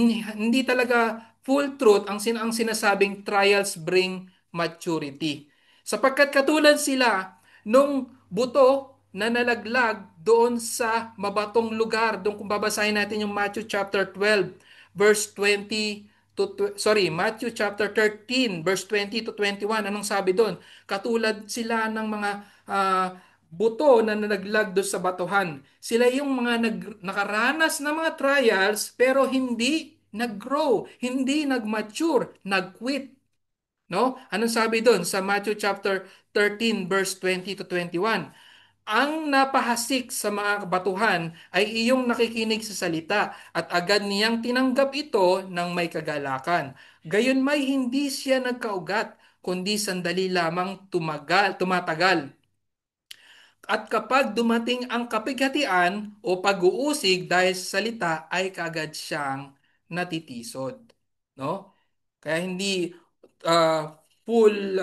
talaga full truth ang sinasabing trials bring maturity. Sapagkat katulad sila nung buto na nalaglag doon sa mabatong lugar. Doon kung babasahin natin yung Matthew chapter 12 verse 20 Matthew chapter 13 verse 20 to 21. Anong sabi doon? Katulad sila ng mga buto na nalaglag doon sa batuhan. Sila yung mga nakaranas ng mga trials pero hindi nag-grow, hindi nag-mature, nag-quit. No? Anong sabi doon sa Matthew chapter 13 verse 20 to 21? Ang napahasik sa mga batuhan ay iyong nakikinig sa salita at agad niyang tinanggap ito ng may kagalakan. Gayon may hindi siya nagkaugat, kundi sandali lamang tumatagal. At kapag dumating ang kapighatian o pag-uusig dahil sa salita ay kagad siyang natitisod. No? Kaya hindi full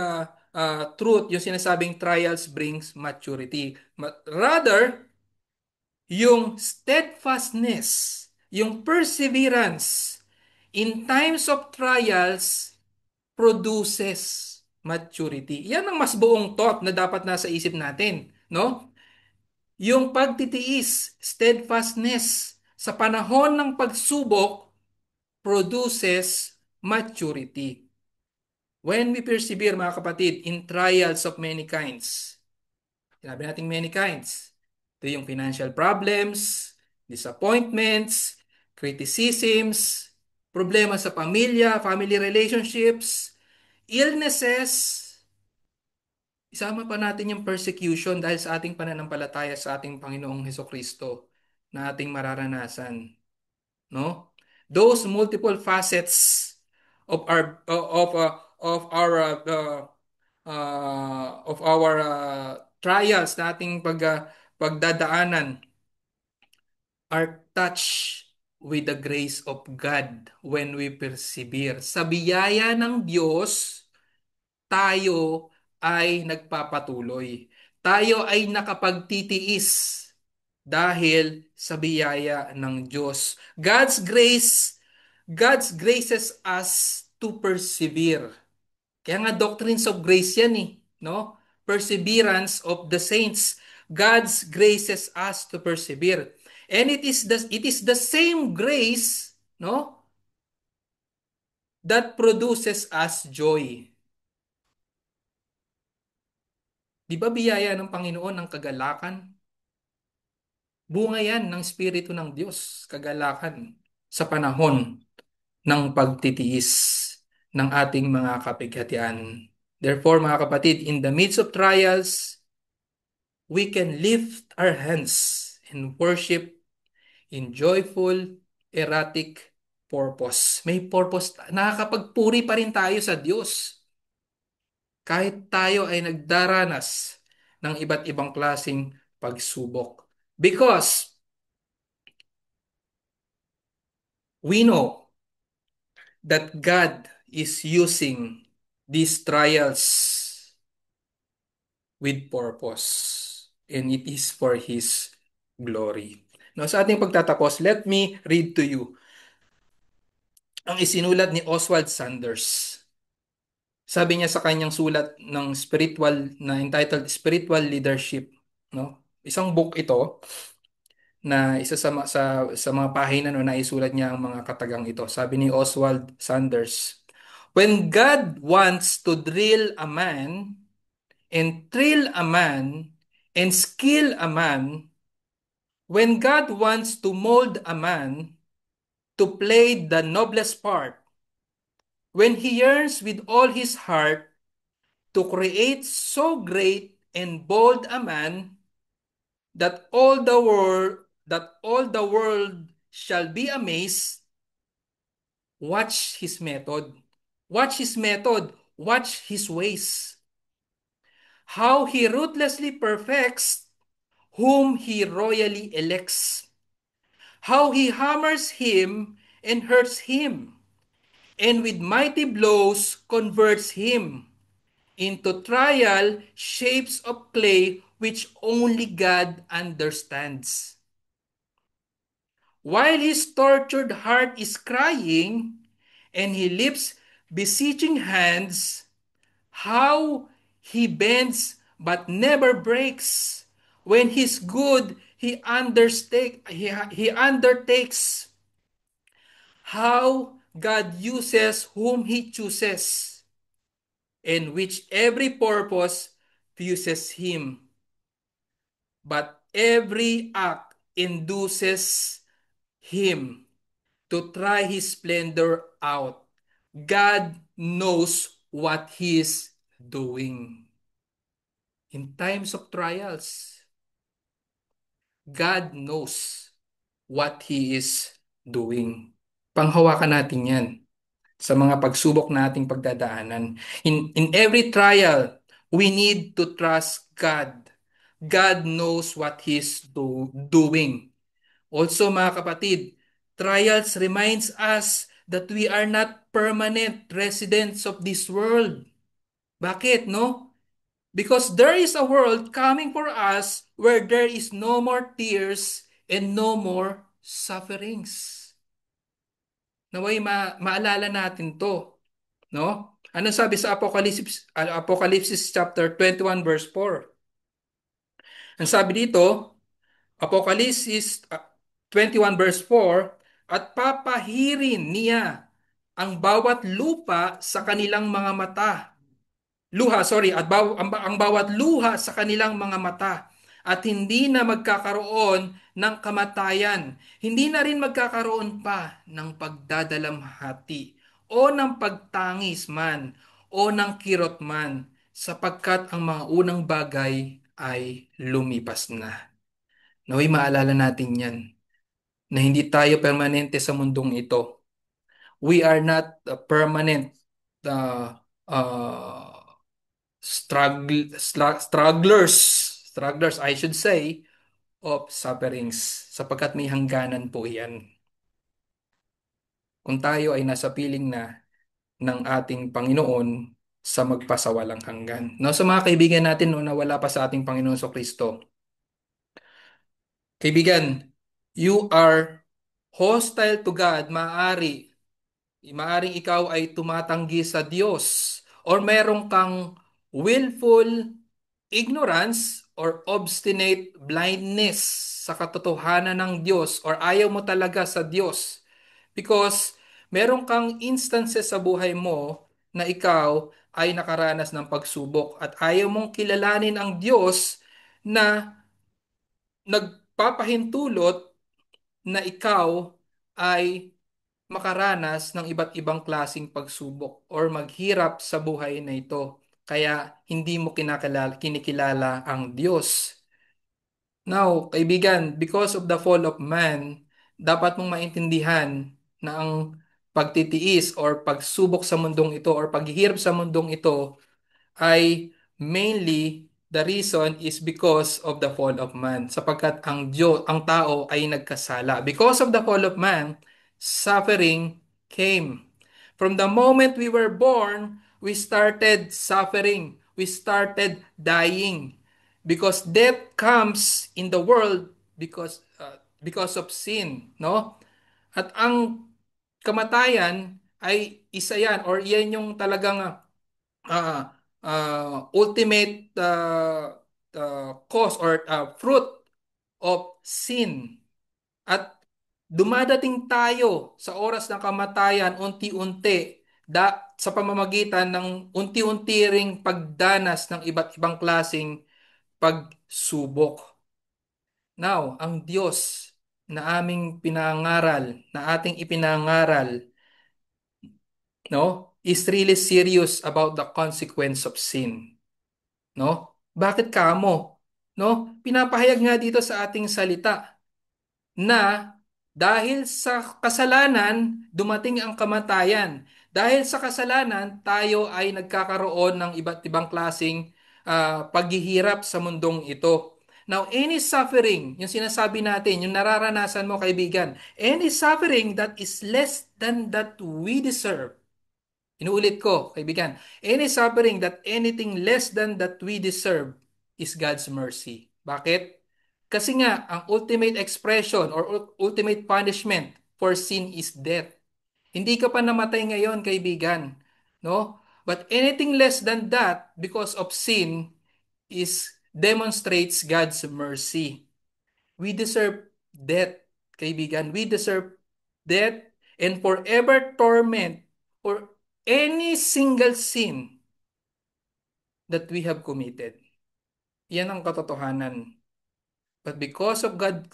truth yung sinasabing trials brings maturity. Rather, yung steadfastness, yung perseverance in times of trials produces maturity. Yan ang mas buong thought na dapat nasa isip natin, no? Yung pagtitiis, steadfastness sa panahon ng pagsubok produces maturity. When we persevere, mga kapatid, in trials of many kinds, sinabi natin many kinds. Ito yung financial problems, disappointments, criticisms, problema sa pamilya, family relationships, illnesses, isama pa natin yung persecution dahil sa ating pananampalataya sa ating Panginoong Hesukristo na ating mararanasan, no? Those multiple facets of our trials na ating pagdadaanan are touched with the grace of God when we persevere. Sa biyaya ng Diyos, tayo ay nagpapatuloy. Tayo ay nakapagtitiis dahil sa biyaya ng Diyos. God's graces us to persevere. Kaya nga doctrines of grace yan eh, no? Perseverance of the saints. God's graces us to persevere. And it is the same grace, no, that produces us joy. Di ba biyaya ng Panginoon ang kagalakan? Bunga yan ng Espiritu ng Diyos, kagalakan sa panahon ng pagtitiis ng ating mga kapighatian. Therefore, mga kapatid, in the midst of trials, we can lift our hands and worship in joyful, erratic purpose. May purpose. Nakakapagpuri pa rin tayo sa Diyos kahit tayo ay nagdaranas ng iba't ibang klasing pagsubok. Because we know that God is using these trials with purpose, and it is for His glory. Now, sa ating pagtatapos, let me read to you ang isinulat ni Oswald Sanders. Sabi niya sa kanyang sulat ng spiritual na entitled Spiritual Leadership, no? Isang book ito na isa sa mga pahina no naisulat niya ang mga katagang ito. Sabi ni Oswald Sanders, "When God wants to drill a man and thrill a man and skill a man, when God wants to mold a man to play the noblest part, when he yearns with all his heart to create so great and bold a man that all the world shall be amazed, watch his method. Watch his method. Watch his ways. How he ruthlessly perfects whom he royally elects. How he hammers him and hurts him, and with mighty blows converts him into trial shapes of clay which only God understands. While his tortured heart is crying and he lifts beseeching hands, how he bends but never breaks. When he's good, he undertakes how God uses whom he chooses, and which every purpose pleases him. But every act induces him to try his splendor out. God knows what he is doing. In times of trials, God knows what he is doing. Panghawakan natin yan sa mga pagsubok nating pagdadaanan. In every trial, we need to trust God. God knows what He's doing. Also, mga kapatid, trials reminds us that we are not permanent residents of this world. Bakit, no? Because there is a world coming for us where there is no more tears and no more sufferings. Naway maalala natin to, no? Ano sabi sa Apocalypse chapter 21 verse 4? Ang sabi dito, Apocalypse 21 verse 4, at papahirin niya ang bawat lupa sa kanilang mga mata. Luha, sorry, ang bawat luha sa kanilang mga mata. At hindi na magkakaroon ng kamatayan. Hindi na rin magkakaroon pa ng pagdadalamhati o ng pagtangis man o ng kirot man sapagkat ang mga unang bagay ay lumipas na. Naway maalala natin yan na hindi tayo permanente sa mundong ito. We are not permanent uh, uh, strugglers, I should say, of sufferings, sapagkat may hangganan po yan. Kung tayo ay nasa piling na ng ating Panginoon sa magpasawalang hanggan. No, sa mga kaibigan natin no, na wala pa sa ating Panginoon sa Kristo. Kaibigan, you are hostile to God, maaring ikaw ay tumatanggi sa Diyos or meron kang willful ignorance or obstinate blindness sa katotohanan ng Diyos or ayaw mo talaga sa Diyos because meron kang instances sa buhay mo na ikaw ay nakaranas ng pagsubok at ayaw mong kilalanin ang Diyos na nagpapahintulot na ikaw ay makaranas ng iba't ibang klasing pagsubok or maghirap sa buhay na ito. Kaya hindi mo kinikilala ang Diyos. Now, kaibigan, because of the fall of man, dapat mong maintindihan na ang pagtitiis or pagsubok sa mundong ito or paghihirap sa mundong ito ay mainly the reason is because of the fall of man sapagkat ang tao ay nagkasala. Because of the fall of man, suffering came. From the moment we were born, we started suffering. We started dying because death comes in the world because of sin, no? At ang kamatayan ay isa yan or yan yung talagang ultimate cause or fruit of sin. At dumadating tayo sa oras ng kamatayan unti-unti sa pamamagitan ng unti-unti ring pagdanas ng iba't ibang klasing pagsubok. Now, ang Diyos na aming pinangaral, na ating ipinangaral, no, is really serious about the consequence of sin. No? Bakit kamo? No? Pinapahayag nga dito sa ating salita na dahil sa kasalanan, dumating ang kamatayan. Dahil sa kasalanan, tayo ay nagkakaroon ng iba't ibang klasing paghihirap sa mundong ito. Now, any suffering, yung sinasabi natin, yung nararanasan mo kaibigan, any suffering that is less than that we deserve. Inuulit ko, kaibigan. Any suffering that anything less than that we deserve is God's mercy. Bakit? Kasi nga, ang ultimate expression or ultimate punishment for sin is death. Hindi ka pa namatay ngayon, kaibigan. No? But anything less than that because of sin is demonstrates God's mercy. We deserve death, kaibigan. We deserve death and forever torment for any single sin that we have committed. Yan ang katotohanan. But because of God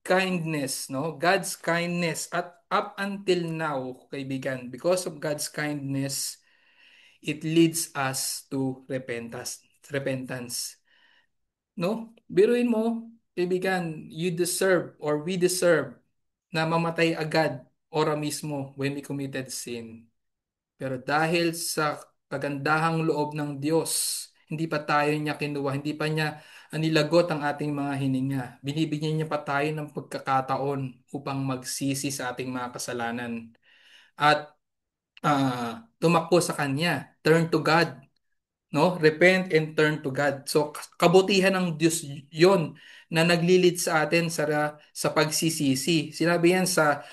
kindness, no? God's kindness at up until now, kaibigan, because of God's kindness, it leads us to repentance. No? Biruin mo, kaibigan, you deserve or we deserve na mamatay agad ora mismo when we committed sin. Pero dahil sa kagandahang loob ng Diyos, hindi pa tayo niya kinuha, hindi pa niya nilagot ang ating mga hininga. Binibigyan niya pa tayo ng pagkakataon upang magsisi sa ating mga kasalanan. At tumakbo sa Kanya. Turn to God. No? Repent and turn to God. So kabutihan ng Diyos 'yon na naglilid sa atin sa pagsisisi. Sinabi yan sa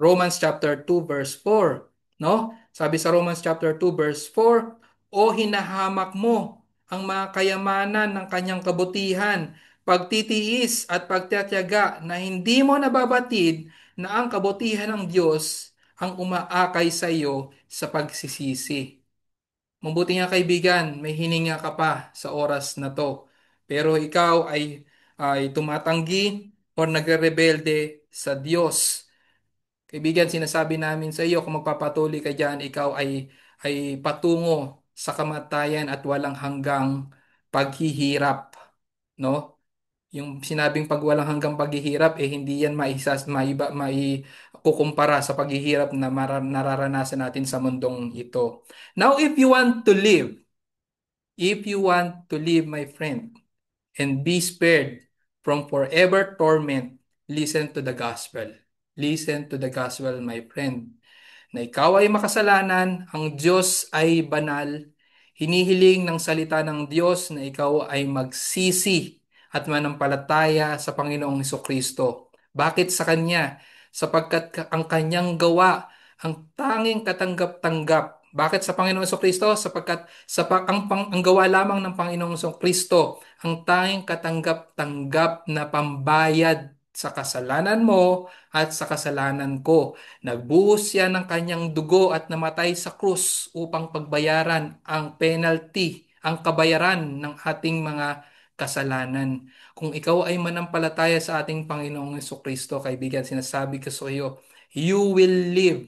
Romans chapter 2 verse 4, no? Sabi sa Romans chapter 2 verse 4, o hinahamak mo ang mga kayamanan ng kanyang kabutihan, pagtitiis at pagtitiyaga na hindi mo nababatid na ang kabutihan ng Diyos ang umaakay sa iyo sa pagsisisi. Mabuti nga kaibigan, may hininga ka pa sa oras na to. Pero ikaw ay tumatanggi o nagre-rebelde sa Diyos. Kaibigan, sinasabi namin sa iyo, kung magpapatuloy ka dyan, ikaw ay patungo sa kamatayan at walang hanggang paghihirap. No? Yung sinabing pag walang hanggang paghihirap, hindi yan kukumpara sa paghihirap na nararanasan natin sa mundong ito. Now, if you want to live, my friend, and be spared from forever torment, listen to the gospel. Listen to the gospel, my friend, na ikaw ay makasalanan, ang Diyos ay banal, hinihiling ng salita ng Diyos na ikaw ay magsisi at manampalataya sa Panginoong Kristo. Bakit sa Kanya? Sapagkat ang Kanyang gawa ang tanging katanggap-tanggap. Bakit sa Panginoong Kristo? Sapagkat ang gawa lamang ng Panginoong Kristo ang tanging katanggap-tanggap na pambayad sa kasalanan mo at sa kasalanan ko. Nagbuhos siya ng kanyang dugo at namatay sa krus upang pagbayaran ang penalty, ang kabayaran ng ating mga kasalanan. Kung ikaw ay manampalataya sa ating Panginoong Kristo, kaibigan, sinasabi ko sa iyo, you will live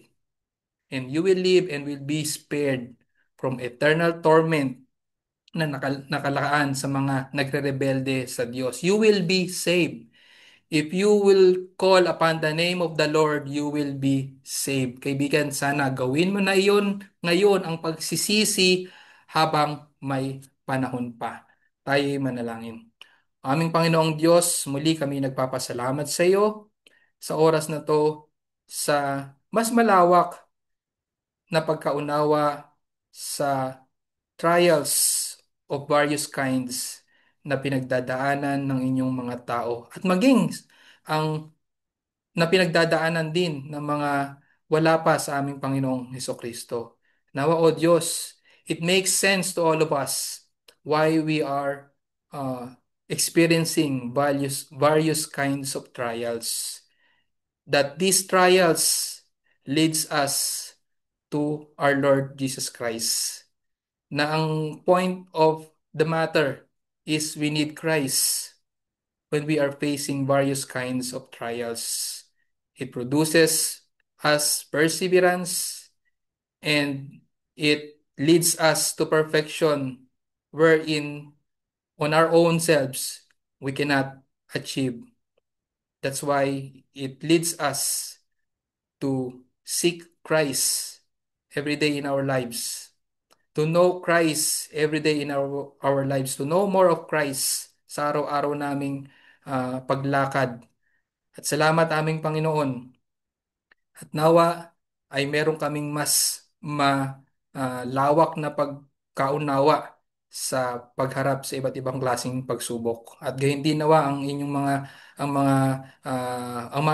and will be spared from eternal torment na nakalaan sa mga nagre-rebelde sa Diyos. You will be saved. If you will call upon the name of the Lord, you will be saved. Kaibigan, sana gawin mo na iyon ngayon ang pagsisisi habang may panahon pa. Tayo'y manalangin. Aming Panginoong Diyos, muli kami nagpapasalamat sa iyo sa oras na to sa mas malawak na pagkaunawa sa trials of various kinds na pinagdadaanan ng inyong mga tao at maging ang na pinagdadaanan din ng mga wala pa sa aming Panginoong Kristo. Nawa o Diyos, it makes sense to all of us why we are experiencing various kinds of trials. That these trials leads us to our Lord Jesus Christ. Na ang point of the matter is we need Christ when we are facing various kinds of trials. It produces us perseverance and it leads us to perfection wherein on our own selves we cannot achieve. That's why it leads us to seek Christ every day in our lives, to know Christ every day in our lives, to know more of Christ sa araw-araw naming paglakad. At salamat aming Panginoon. At nawa ay meron kaming mas lawak na pagkaunawa sa pagharap sa iba't ibang klaseng pagsubok. At gayon din nawa ang mga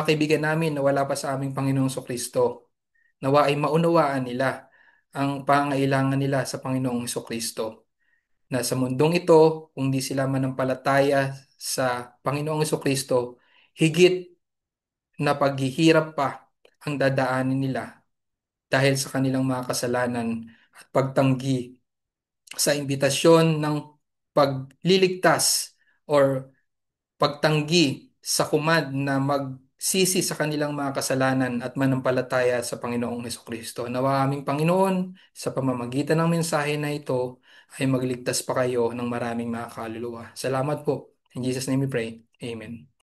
kaibigan namin na wala pa sa aming Panginoong Kristo. Nawa ay maunawaan nila ang pangailangan nila sa Panginoong Kristo. Na sa mundong ito, kung di sila manampalataya sa Panginoong Kristo, higit na paghihirap pa ang dadaanin nila dahil sa kanilang mga kasalanan at pagtanggi sa imbitasyon ng pagliligtas or pagtanggi sa kumand na magsisi sa kanilang mga kasalanan at manampalataya sa Panginoong Kristo. Nawa aming Panginoon, sa pamamagitan ng mensahe na ito, ay magligtas pa kayo ng maraming mga kaluluwa. Salamat po. In Jesus' name we pray. Amen.